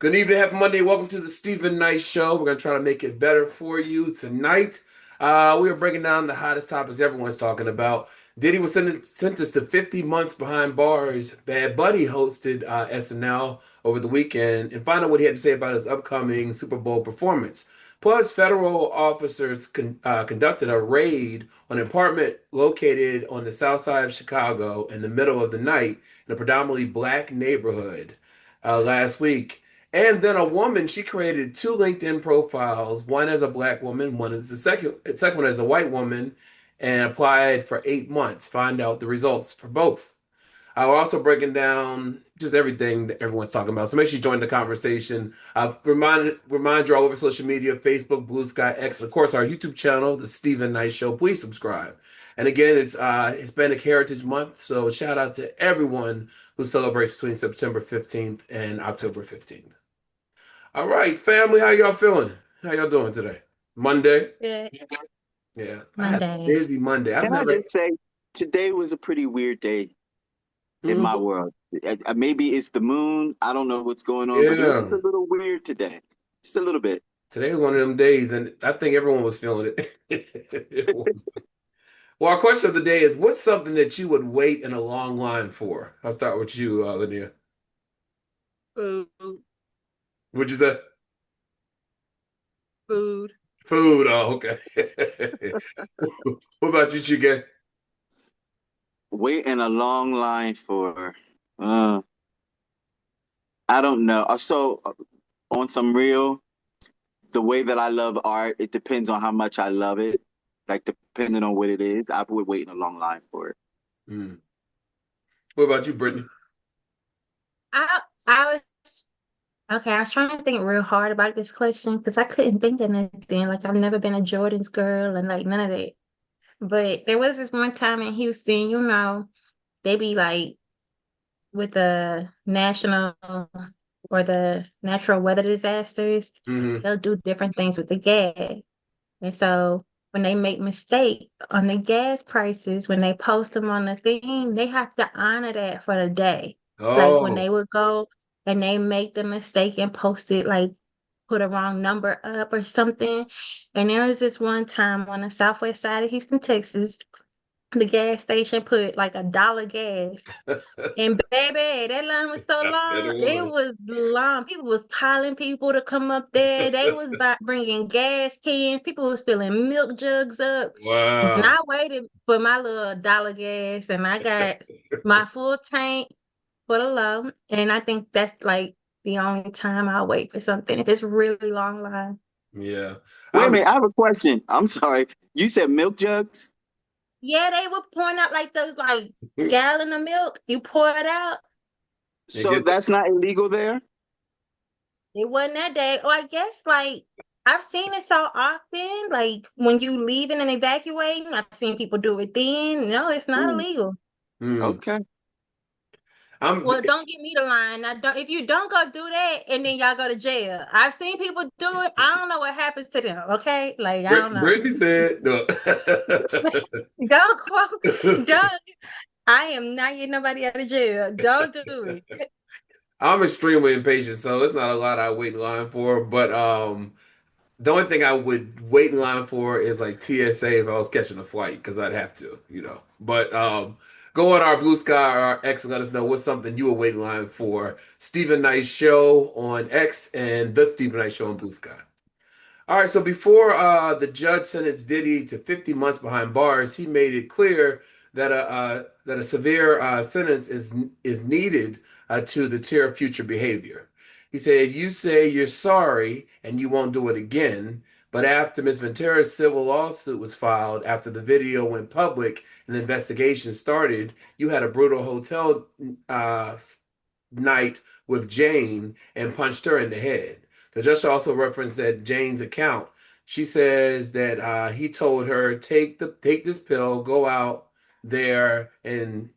Good evening, happy Monday. Welcome to the Stephen Knight Show. We're going to try to make it better for you tonight. We are breaking down the hottest topics everyone's talking about. Diddy was sentenced to 50 months behind bars. Bad Buddy hosted SNL over the weekend and find out what he had to say about his upcoming Super Bowl performance. Plus, federal officers conducted a raid on an apartment located on the south side of Chicago in the middle of the night in a predominantly black neighborhood last week. And then a woman, she created two LinkedIn profiles, one as a black woman, one as the second one as a white woman, and applied for 8 months. Find out the results for both. We're also breaking down just everything that everyone's talking about. So make sure you join the conversation. Remind you all over social media, Facebook, Blue Sky, X, and of course our YouTube channel, The Stephen Knight Show. Please subscribe. And again, it's Hispanic Heritage Month, so shout out to everyone who celebrates between September 15th and October 15th. All right, family, how y'all feeling? How y'all doing today? Monday? Good. Yeah, I had a Monday. busy Monday. Can I just say, today was a pretty weird day in my world. Maybe it's the moon. I don't know what's going on, but it was just a little weird today. Just a little bit. Today was one of them days, and I think everyone was feeling it. Well, our question of the day is, what's something that you would wait in a long line for? I'll start with you, Linnea. Food. What'd you say? Food. Food. Oh, okay. What about you, Chike? Wait in a long line for, I don't know. So on some real, the way that I love art, it depends on how much I love it. Like depending on what it is, I would wait in a long line for it. What about you, Brittany? I was okay. I was trying to think real hard about this question because I couldn't think of anything. Like I've never been a Jordan's girl and like none of that. But there was this one time in Houston, they be like with the national or the natural weather disasters, they'll do different things with the gas. And so when they make mistakes on the gas prices, when they post them on the thing, they have to honor that for the day. Like when they would go and they make the mistake and post it, like put a wrong number up or something. And there was this one time on the southwest side of Houston, Texas, the gas station put like $1 gas. And baby, that line was so long. It was long. People was calling people to come up there. They was bringing gas cans. People was filling milk jugs up. Wow. And I waited for my little $1 gas, and I got my full tank for the low. And I think that's like the only time I'll wait for something if it's really long line. Yeah. Wait a minute, I have a question. I'm sorry. You said milk jugs? Yeah, they would point out like those like gallon of milk. You pour it out. So that's not illegal there? It wasn't that day. Or I guess like I've seen it so often. Like when you leaving and evacuating, I've seen people do it then. No, it's not illegal. Okay. Well, don't give me the line. Now, if you don't go do that, and then y'all go to jail. I've seen people do it. I don't know what happens to them. Okay, like I don't know. Brittany said no. Don't quote. Don't. I am not getting nobody out of jail. Don't do it. I'm extremely impatient, so it's not a lot I wait in line for. But the only thing I would wait in line for is like TSA if I was catching a flight, because I'd have to, But go on our Blue Sky or our X and let us know what's something you would wait in line for. Stephen Knight Show on X and The Stephen Knight Show on Blue Sky. All right, so before the judge sentenced Diddy to 50 months behind bars, he made it clear that a severe sentence is needed to deter future behavior. He said, "You say you're sorry and you won't do it again." But after Ms. Ventura's civil lawsuit was filed, after the video went public and the investigation started, you had a brutal hotel night with Jane and punched her in the head. The judge also referenced that Jane's account. She says that he told her, take this pill, go out there and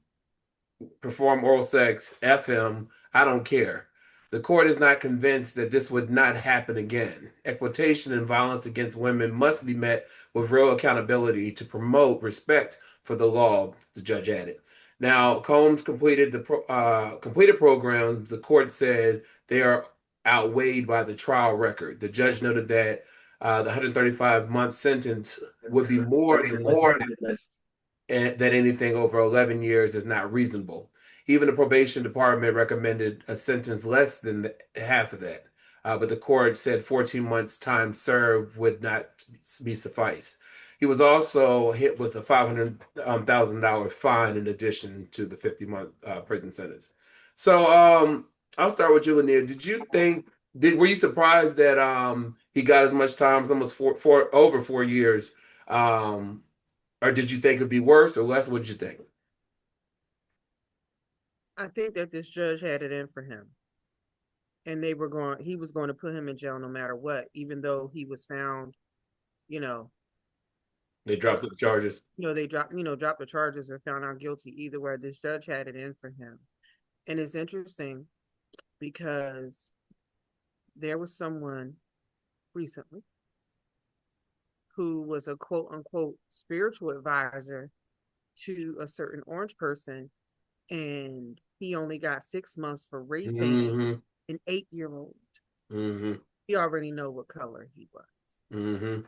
perform oral sex, F him, I don't care. The court is not convinced that this would not happen again. Exploitation and violence against women must be met with real accountability to promote respect for the law, the judge added. Now, Combs completed completed programs. The court said they are outweighed by the trial record. The judge noted that the 135-month sentence would be more than necessary, and that anything over 11 years is not reasonable. Even the probation department recommended a sentence less than half of that. But the court said 14 months time served would not be suffice. He was also hit with a $500,000 fine in addition to the 50-month prison sentence. So I'll start with you, Lanier. Did you think were you surprised that he got as much time as almost over 4 years? Or did you think it'd be worse or less? What did you think? I think that this judge had it in for him. And he was going to put him in jail no matter what, even though he was found, They dropped the charges. They dropped the charges or found out guilty. Either way, this judge had it in for him. And it's interesting because there was someone recently who was a quote unquote spiritual advisor to a certain orange person, and he only got 6 months for raping an 8-year-old. You already know what color he was.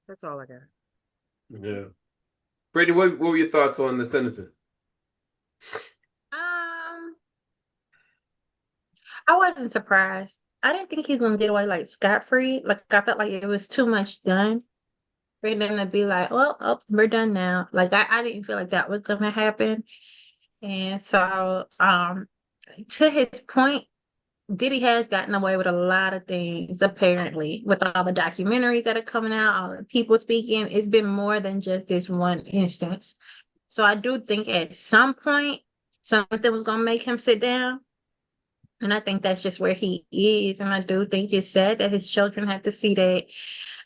That's all I got. Yeah. Brady, what were your thoughts on the sentencing? I wasn't surprised. I didn't think he was gonna get away like scot-free. Like I felt like it was too much done for them to be like, well, oh, we're done now. Like I didn't feel like that was gonna happen. And so to his point, Diddy has gotten away with a lot of things, apparently, with all the documentaries that are coming out, all the people speaking. It's been more than just this one instance. So I do think at some point something was gonna make him sit down. And I think that's just where he is. And I do think it's sad that his children have to see that.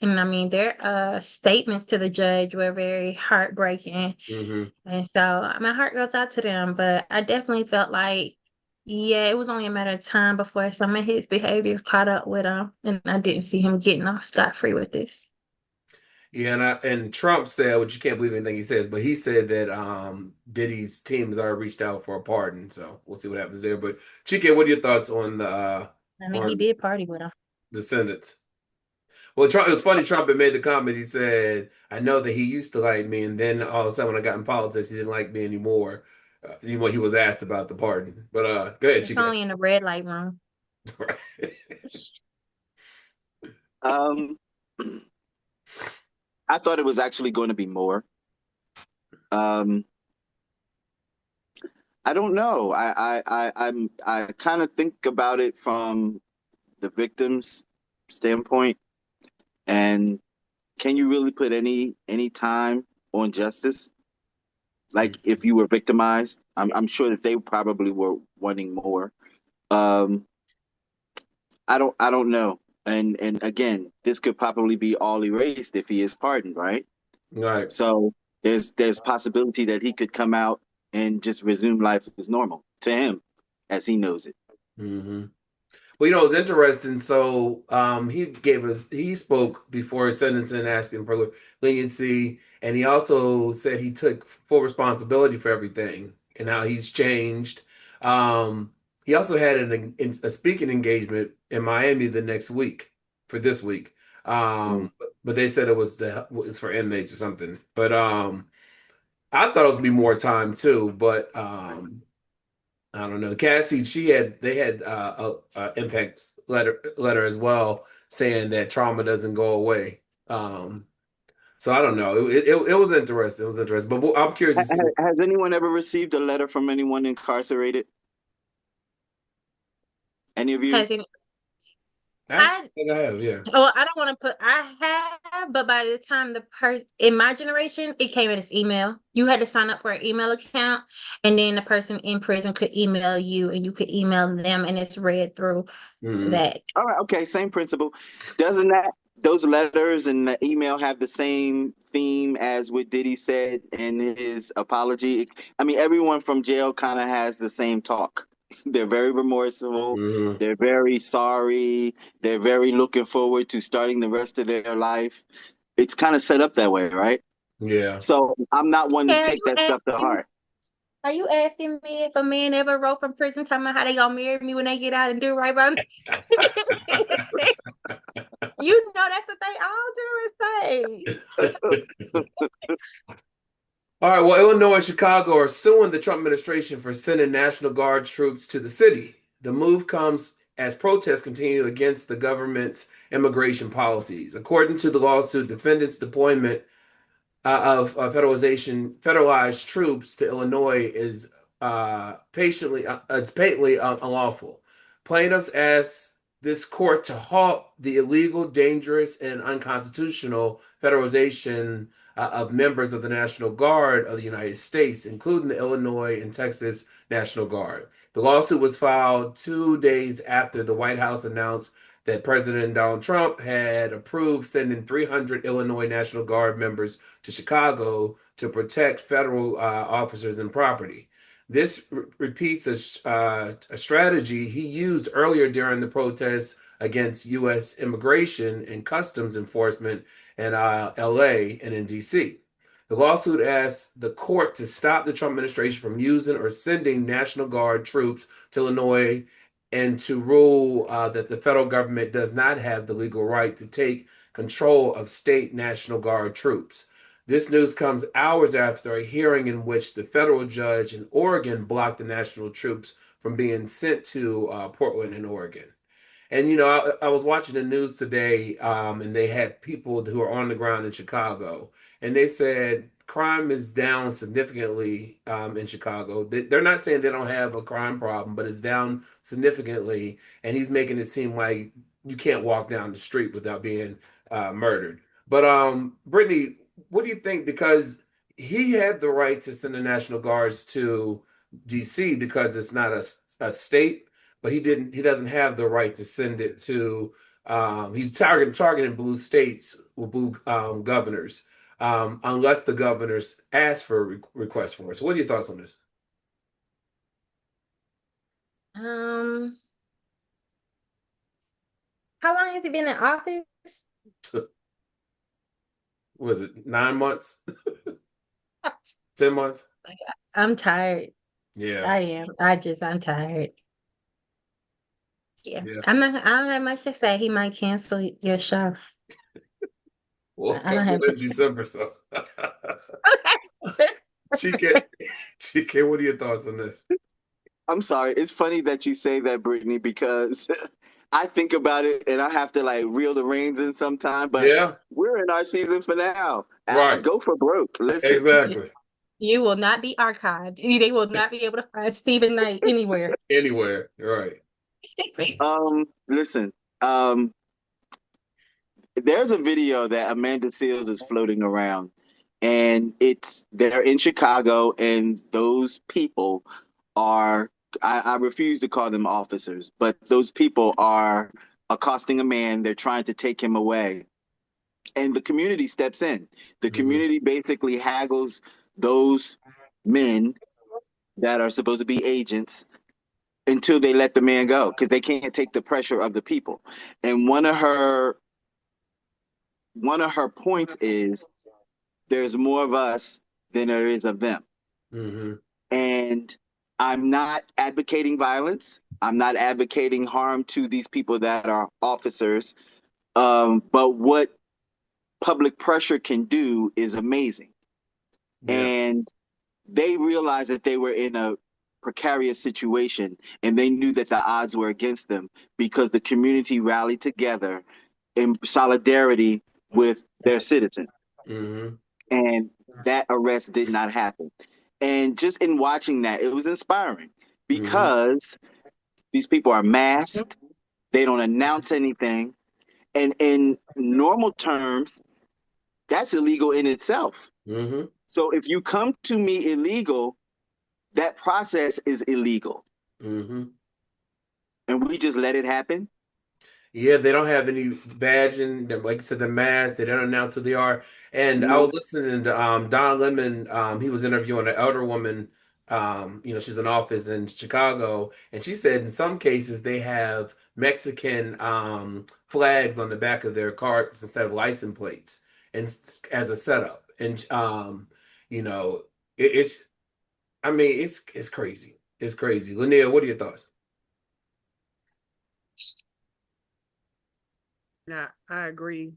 And I mean, their statements to the judge were very heartbreaking. And so my heart goes out to them. But I definitely felt like, yeah, it was only a matter of time before some of his behavior caught up with him. And I didn't see him getting off scot-free with this. Yeah, and Trump said, which you can't believe anything he says, but he said that Diddy's team has already reached out for a pardon. So we'll see what happens there. But Chike, what are your thoughts on I mean, he did party with him. the sentence? Well, Trump, it was funny. Trump had made the comment. He said, "I know that he used to like me, and then all of a sudden, when I got in politics, he didn't like me anymore." When he was asked about the pardon, but go ahead, It's Chike. only in the red light room. I thought it was actually going to be more. I don't know. I kind of think about it from the victim's standpoint, and can you really put any time on justice? Like if you were victimized, I'm sure that they probably were wanting more. I don't know. And again, this could probably be all erased if he is pardoned, right? Right. So there's possibility that he could come out and just resume life as normal to him, as he knows it. Well, it's interesting. So he spoke before his sentencing, asking for leniency, and he also said he took full responsibility for everything and how he's changed. He also had a speaking engagement in Miami the next week for this week. But they said it was for inmates or something. But I thought it was gonna be more time too, but I don't know. Cassie, they had a impact letter as well saying that trauma doesn't go away. So I don't know. It was interesting. It was interesting, but I'm curious to see. Has anyone ever received a letter from anyone incarcerated? Any of you? Actually, I think I have, yeah. Well, I don't want to put I have, but by the time in my generation, it came in as email. You had to sign up for an email account, and then the person in prison could email you, and you could email them, and it's read through that. All right, okay, same principle. Doesn't those letters and the email have the same theme as what Diddy said in his apology? I mean, everyone from jail kind of has the same talk. They're very remorseful. They're very sorry. They're very looking forward to starting the rest of their life. It's kind of set up that way, right? Yeah. So I'm not one to take that stuff to heart. Are you asking me if a man ever wrote from prison talking about how they gonna marry me when they get out and do right by me? You know that's what they all do is say. All right, well, Illinois and Chicago are suing the Trump administration for sending National Guard troops to the city. The move comes as protests continue against the government's immigration policies. According to the lawsuit, defendants' deployment of federalized troops to Illinois is it's patently unlawful. Plaintiffs asked this court to halt the illegal, dangerous, and unconstitutional federalization of members of the National Guard of the United States, including the Illinois and Texas National Guard. The lawsuit was filed 2 days after the White House announced that President Donald Trump had approved sending 300 Illinois National Guard members to Chicago to protect federal officers and property. This repeats a strategy he used earlier during the protests against U.S. immigration and customs enforcement in L.A. and in D.C. The lawsuit asks the court to stop the Trump administration from using or sending National Guard troops to Illinois and to rule that the federal government does not have the legal right to take control of state National Guard troops. This news comes hours after a hearing in which the federal judge in Oregon blocked the national troops from being sent to Portland in Oregon. And I was watching the news today, and they had people who are on the ground in Chicago, and they said crime is down significantly in Chicago. They're not saying they don't have a crime problem, but it's down significantly, and he's making it seem like you can't walk down the street without being murdered. But Brittany, what do you think? Because he had the right to send the National Guards to DC because it's not a state, but he didn't. He doesn't have the right to send it to. He's targeting blue states with blue governors, unless the governors ask for a request for it. So, what are your thoughts on this? Um, how long has he been in office? Was it 9 months? 10 months? I'm tired. Yeah. I am. I'm tired. Yeah. Yeah. I don't have much to say. He might cancel your show. Well, it's I don't coming have in much. December, so. GK, GK, what are your thoughts on this? I'm sorry. It's funny that you say that, Brittany, because I think about it and I have to like reel the reins in sometime, but Yeah, we're in our season finale. right. Go for broke. Listen. Exactly. You will not be archived. They will not be able to find Stephen Knight anywhere. Anywhere, right. Listen. There's a video that Amanda Seales is floating around, and they're in Chicago, and those people are I refuse to call them officers, but those people are accosting a man. They're trying to take him away. And the community steps in. The community basically haggles those men that are supposed to be agents until they let the man go because they can't take the pressure of the people. And one of her points is there's more of us than there is of them. Mm-hmm. And I'm not advocating violence. I'm not advocating harm to these people that are officers. But what public pressure can do is amazing. Yeah. And they realized that they were in a precarious situation and they knew that the odds were against them because the community rallied together in solidarity with their citizen. Mm-hmm. And that arrest did not happen. And just in watching that, it was inspiring because these people are masked. They don't announce anything. And in normal terms, that's illegal in itself. Mm-hmm. So if you come to me illegal, that process is illegal. Mm-hmm. And we just let it happen. Yeah, they don't have any badging. Like I said, the mask. They don't announce who they are. And I was listening to Don Lemon. He was interviewing an elder woman. She's in office in Chicago, and she said in some cases they have Mexican flags on the back of their cars instead of license plates, and as a setup. And it's I mean, it's crazy. It's crazy. Linnea, what are your thoughts? Now, I agree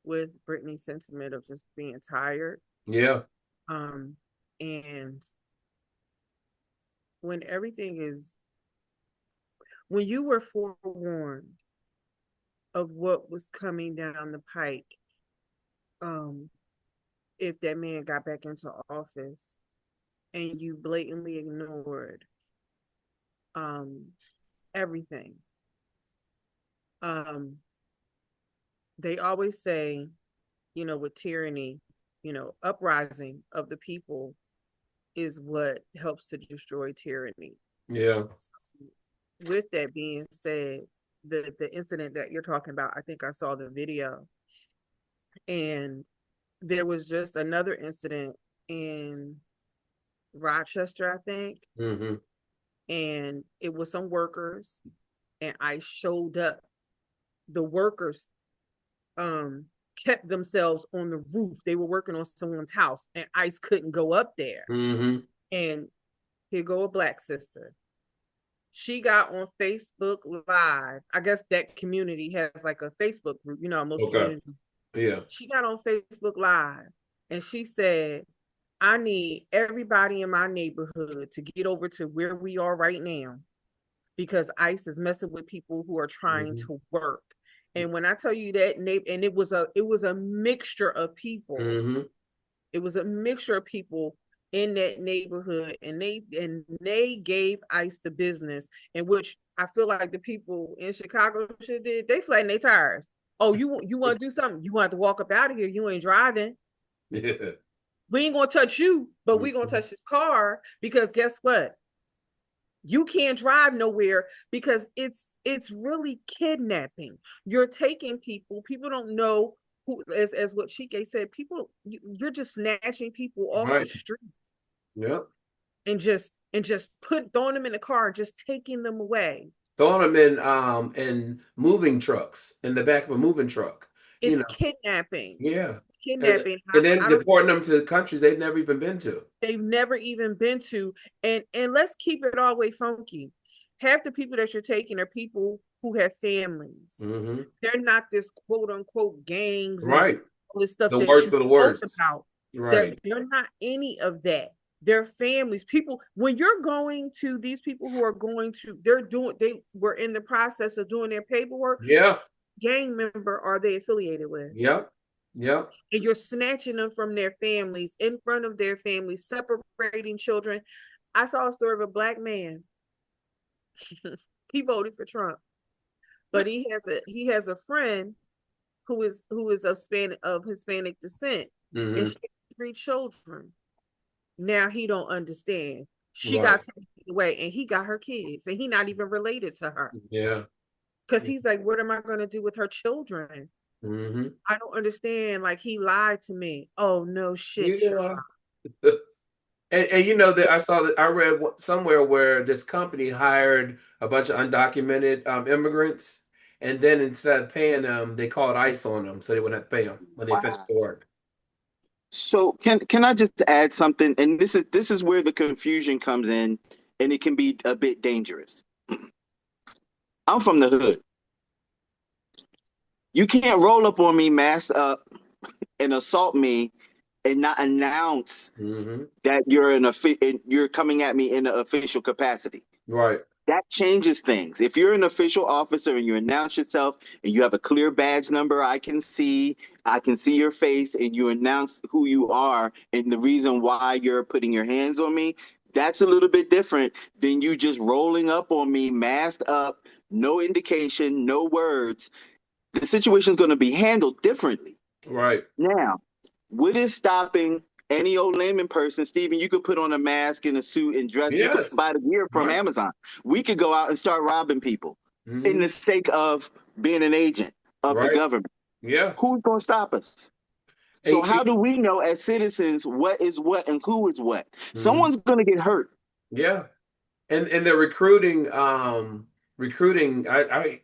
with Brittany's sentiment of just being tired. Yeah. And when when you were forewarned of what was coming down the pike, if that man got back into office and you blatantly ignored everything. They always say, with tyranny, uprising of the people is what helps to destroy tyranny. Yeah. With that being said, the incident that you're talking about, I think I saw the video, and there was just another incident in Rochester, I think, Mm-hmm. and it was some workers, and I showed up. The workers kept themselves on the roof. They were working on someone's house, and ICE couldn't go up there. Mm-hmm. And here go a black sister. She got on Facebook Live. I guess that community has like a Facebook group, most communities. Yeah. She got on Facebook Live and she said, I need everybody in my neighborhood to get over to where we are right now because ICE is messing with people who are trying to work. And when I tell you that, and it was a mixture of people. Mm-hmm. It was a mixture of people in that neighborhood, and they gave ICE the business, in which I feel like the people in Chicago should did. They flattened their tires. Oh, you want to do something? You want to walk up out of here? You ain't driving. Yeah. We ain't gonna touch you, but we gonna touch his car because guess what? You can't drive nowhere because it's really kidnapping. You're taking people. People don't know who, as what Chike said. People, you're just snatching people off the street. Yeah. And just throwing them in the car, just taking them away. Throwing them in moving trucks, in the back of a moving truck. It's kidnapping. Yeah. Kidnapping. And then deporting them to countries they've never even been to. They've never even been to. And let's keep it all the way funky. Half the people that you're taking are people who have families. Mm-hmm. They're not this quote unquote gangs and all this stuff the that worst you of the worst about. Right. They're not any of that. Their families, people, when you're going to these people who are going to, they were in the process of doing their paperwork. Yeah. Gang member are they affiliated with? Yep. Yep. And you're snatching them from their families, in front of their families, separating children. I saw a story of a black man. He voted for Trump, but he has a friend who is of Hispanic descent, mm-hmm. and she has 3 children. Now he don't understand. She got taken away, and he got her kids, and he not even related to her. Yeah. Because he's like, what am I going to do with her children? Mm-hmm. I don't understand. Like, he lied to me. Oh, no shit. Yeah. and that I read somewhere where this company hired a bunch of undocumented immigrants, and then instead of paying them, they called ICE on them so they wouldn't have to pay them when they finished the work. So can I just add something? And this is where the confusion comes in, and it can be a bit dangerous. I'm from the hood. You can't roll up on me, masked up, and assault me, and not announce that you're coming at me in an official capacity. Right. That changes things. If you're an official officer and you announce yourself and you have a clear badge number, I can see your face, and you announce who you are and the reason why you're putting your hands on me, that's a little bit different than you just rolling up on me, masked up, no indication, no words. The situation is going to be handled differently. Right. Now, what is stopping any old layman person? Stephen, you could put on a mask and a suit and dress. Yes. You could buy the gear from Amazon. We could go out and start robbing people in the sake of being an agent of the government. Yeah. Who's going to stop us? So how do we know as citizens what is what and who is what? Someone's going to get hurt. Yeah. And they're recruiting. I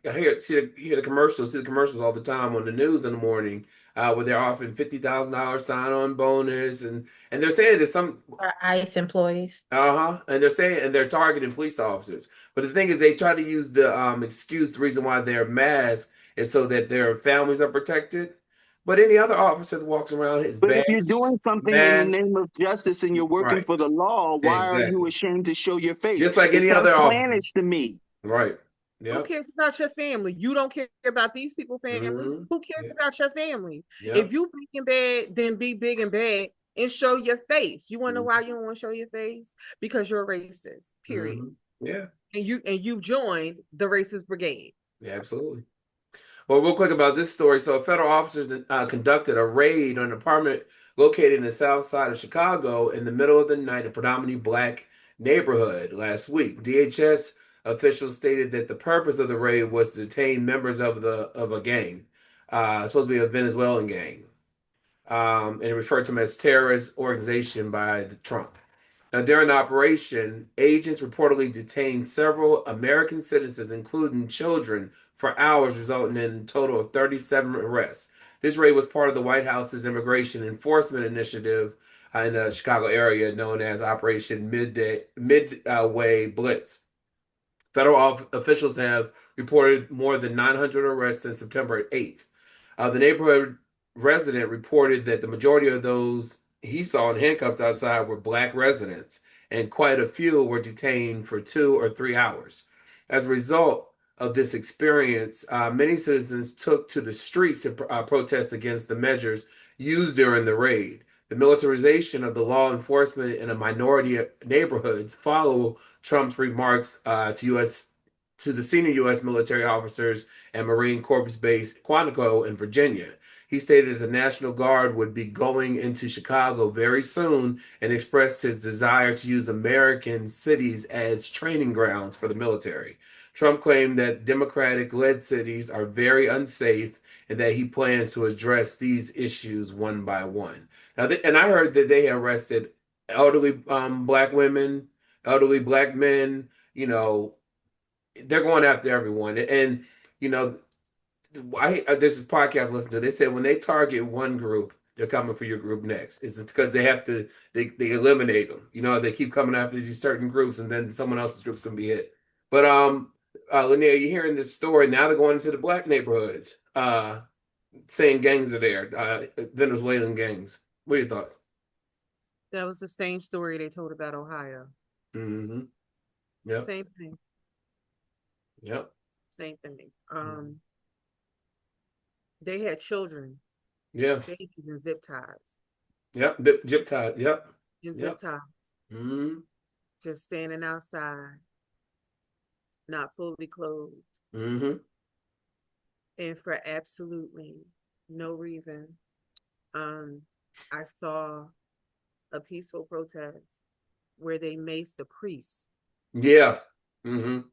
hear the commercials all the time on the news in the morning. where they're offering $50,000 sign-on bonus, and they're saying there's some Or ICE employees. and they're saying and they're targeting police officers. But the thing is, they try to use the excuse, the reason why they're masked is so that their families are protected. But any other officer that walks around is But if you're badged, doing something in the masked, name of justice and you're working right? for the law, why are you Exactly. ashamed to show your face? Just like It any sounds other officer, clannish to me. right? Who Yep. cares about your family? You don't care about these people's families. Hmm. Who cares about your family? If Yep. you big and bad, then be big and bad and show your face. You want to know why you don't want to show your face? Because you're racist. Period. Hmm. Yeah. And you've joined the racist brigade. Yeah. Absolutely. Well, real quick about this story. So, federal officers conducted a raid on an apartment located in the south side of Chicago in the middle of the night, a predominantly black neighborhood last week. DHS officials stated that the purpose of the raid was to detain members of a gang, supposed to be a Venezuelan gang, and it referred to them as terrorist organization by the Trump. Now, during the operation, agents reportedly detained several American citizens, including children, for hours, resulting in a total of 37 arrests. This raid was part of the White House's immigration enforcement initiative in the Chicago area, known as Operation Midway Blitz. Federal officials have reported more than 900 arrests since September 8th. The neighborhood resident reported that the majority of those he saw in handcuffs outside were black residents, and quite a few were detained for 2 or 3 hours. As a result of this experience, many citizens took to the streets to protest against the measures used during the raid. The militarization of the law enforcement in a minority neighborhoods follow Trump's remarks to the senior U.S. military officers and Marine Corps base Quantico in Virginia. He stated the National Guard would be going into Chicago very soon and expressed his desire to use American cities as training grounds for the military. Trump claimed that Democratic led cities are very unsafe and that he plans to address these issues one by one. Now, and I heard that they arrested elderly black women, elderly black men. They're going after everyone. And you know, this is podcast listened to. They said when they target one group, they're coming for your group next. It's because they have to they eliminate them. They keep coming after these certain groups, and then someone else's group's gonna be hit. But Linnea, you're hearing this story now. They're going into the black neighborhoods, saying gangs are there, Venezuelan gangs. What are your thoughts? That was the same story they told about Ohio. Mm-hmm. Yep. Same thing. Yep. Same thing. They had children. Yeah. Babies in zip ties. Yep. Zip ties. Yep. In zip ties. Mm-hmm. Just standing outside, not fully clothed. Mm-hmm. And for absolutely no reason. I saw a peaceful protest where they maced a priest. Yeah. Mm-hmm.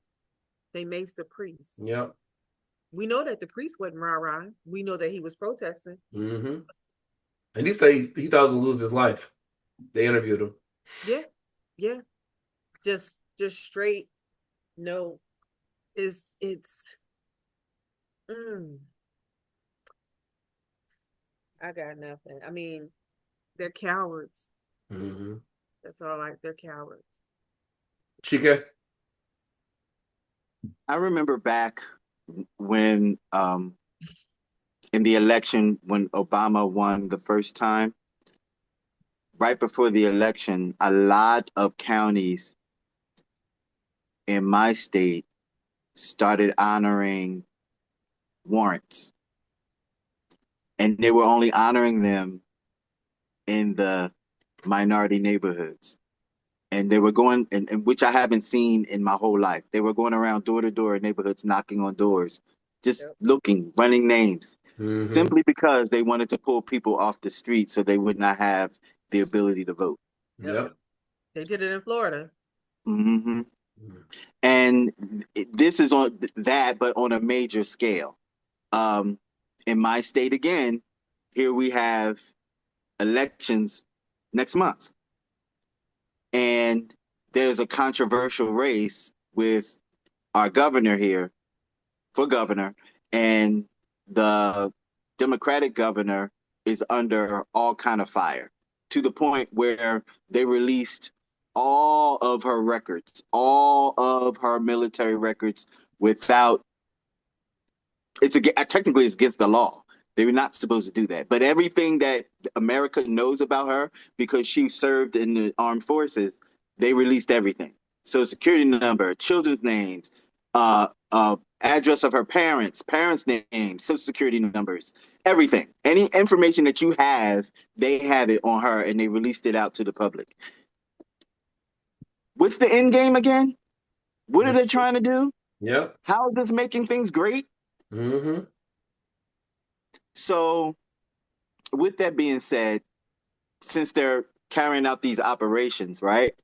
They maced a priest. Yep. We know that the priest wasn't rah-rah. We know that he was protesting. Mm-hmm. And he said he thought he was gonna lose his life. They interviewed him. Yeah. Yeah. Just straight no. It's I got nothing. I mean, they're cowards. Mm-hmm. That's all. They're cowards. Chika? I remember back when in the election when Obama won the first time, right before the election, a lot of counties in my state started honoring warrants. And they were only honoring them in the minority neighborhoods. And they were going, and which I haven't seen in my whole life. They were going around door to door in neighborhoods, knocking on doors, just looking, running names, simply because they wanted to pull people off the street so they would not have the ability to vote. Yep. They did it in Florida. Mm-hmm. And this is on that, but on a major scale. In my state again, here we have elections next month. And there's a controversial race with our governor here for governor, and the Democratic governor is under all kind of fire, to the point where they released all of her records, all of her military records, without technically it's against the law. They were not supposed to do that. But everything that America knows about her, because she served in the armed forces, they released everything. So security number, children's names, address of her parents names, social security numbers, everything. Any information that you have, they have it on her, and they released it out to the public. What's the end game again? What are they trying to do? Yep. How is this making things great? Mm-hmm. So, with that being said, since they're carrying out these operations, right?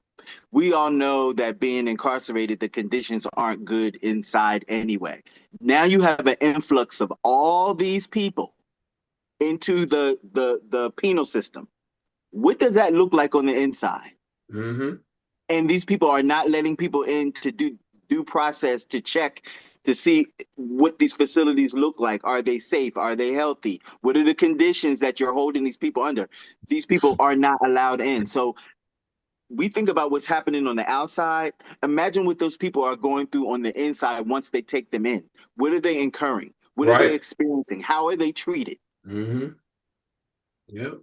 We all know that being incarcerated, the conditions aren't good inside anyway. Now you have an influx of all these people into the penal system. What does that look like on the inside? Mm-hmm. And these people are not letting people in to do due process to check to see what these facilities look like. Are they safe? Are they healthy? What are the conditions that you're holding these people under? These people are not allowed in. So we think about what's happening on the outside. Imagine what those people are going through on the inside once they take them in. What are they incurring? What are they experiencing? How are they treated? Mm-hmm. Yep. Hey,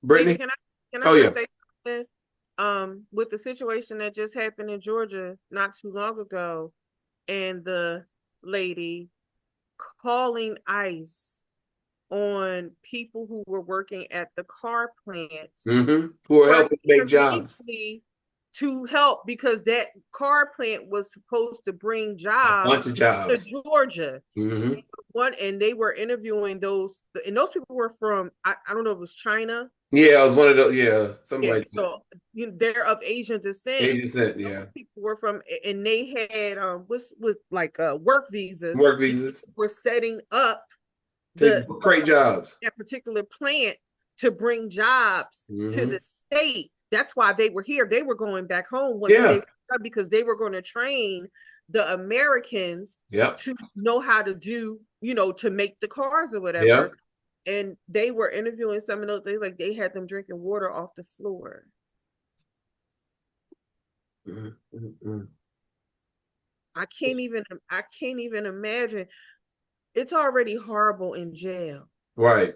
Brittany? can I Oh, just yeah. say something? With the situation that just happened in Georgia not too long ago, and the lady calling ICE on people who were working at the car plant, Mm-hmm. Who are helping make jobs. to help, because that car plant was supposed to bring A jobs bunch of jobs. to Georgia. Mm-hmm. And they were interviewing those, and those people were from, I don't know if it was China. Yeah, it was one of those, something like that. So they're of Asian descent. Asian descent, yeah. Those people were from, and they had with like work visas. Work visas. Were setting up great jobs. that particular plant to bring jobs Mm-hmm. to the state. That's why they were here. They were going back home because they were going to train the Americans to know how to do, to make the cars or whatever. Yep. And they were interviewing some of those things, like they had them drinking water off the floor. Mm-hmm. I can't even imagine. It's already horrible in jail. Right.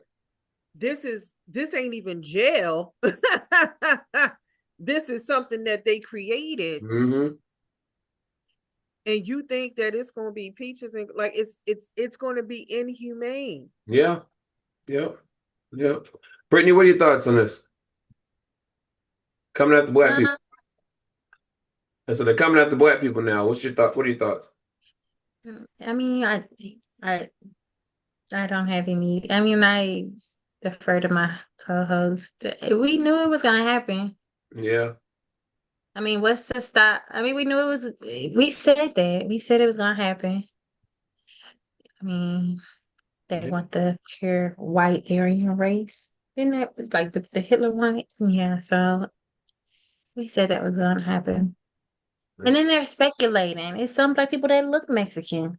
This ain't even jail. This is something that they created. Mm-hmm. And you think that it's going to be peaches and like it's going to be inhumane. Yeah. Yep. Brittany, what are your thoughts on this? Coming after black people. And so they're coming after black people now. What's your thought? What are your thoughts? I mean, I don't have any. I mean, I defer to my co-host. We knew it was gonna happen. Yeah. I mean, what's to stop? I mean, we knew it was. We said that. We said it was gonna happen. I mean, they want the pure white Aryan race. Isn't that like the Hitler one? Yeah. So we said that was gonna happen. And then they're speculating. It's some black people that look Mexican.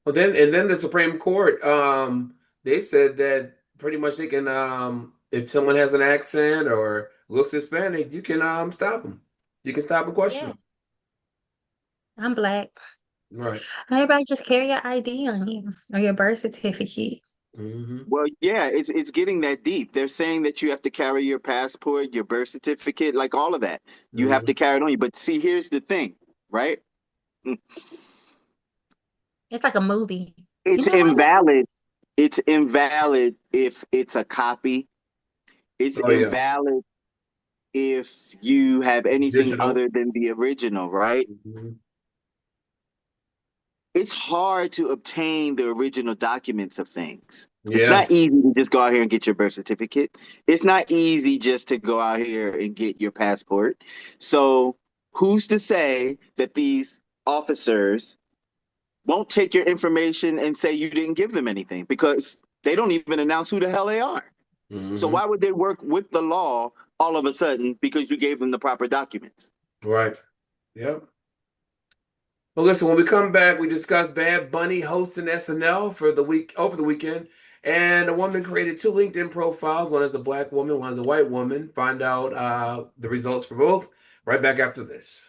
Well, then the Supreme Court, they said that pretty much they can, if someone has an accent or looks Hispanic, you can stop them. You can stop a question. Yeah. I'm black. Right. Everybody just carry your ID on you or your birth certificate. Mm-hmm. Well, yeah, it's getting that deep. They're saying that you have to carry your passport, your birth certificate, like all of that. You have to carry it on you. But see, here's the thing, right? It's like a movie. It's invalid. It's invalid if it's a copy. It's invalid if you have anything other than the original, right? Mm-hmm. It's hard to obtain the original documents of things. Yeah. It's not easy to just go out here and get your birth certificate. It's not easy just to go out here and get your passport. So who's to say that these officers won't take your information and say you didn't give them anything, because they don't even announce who the hell they are. Mm-hmm. So why would they work with the law all of a sudden because you gave them the proper documents? Right. Yep. Well, listen, when we come back, we discuss Bad Bunny hosting SNL for the week over the weekend, And a woman created two LinkedIn profiles. One is a black woman, one is a white woman. Find out the results for both right back after this.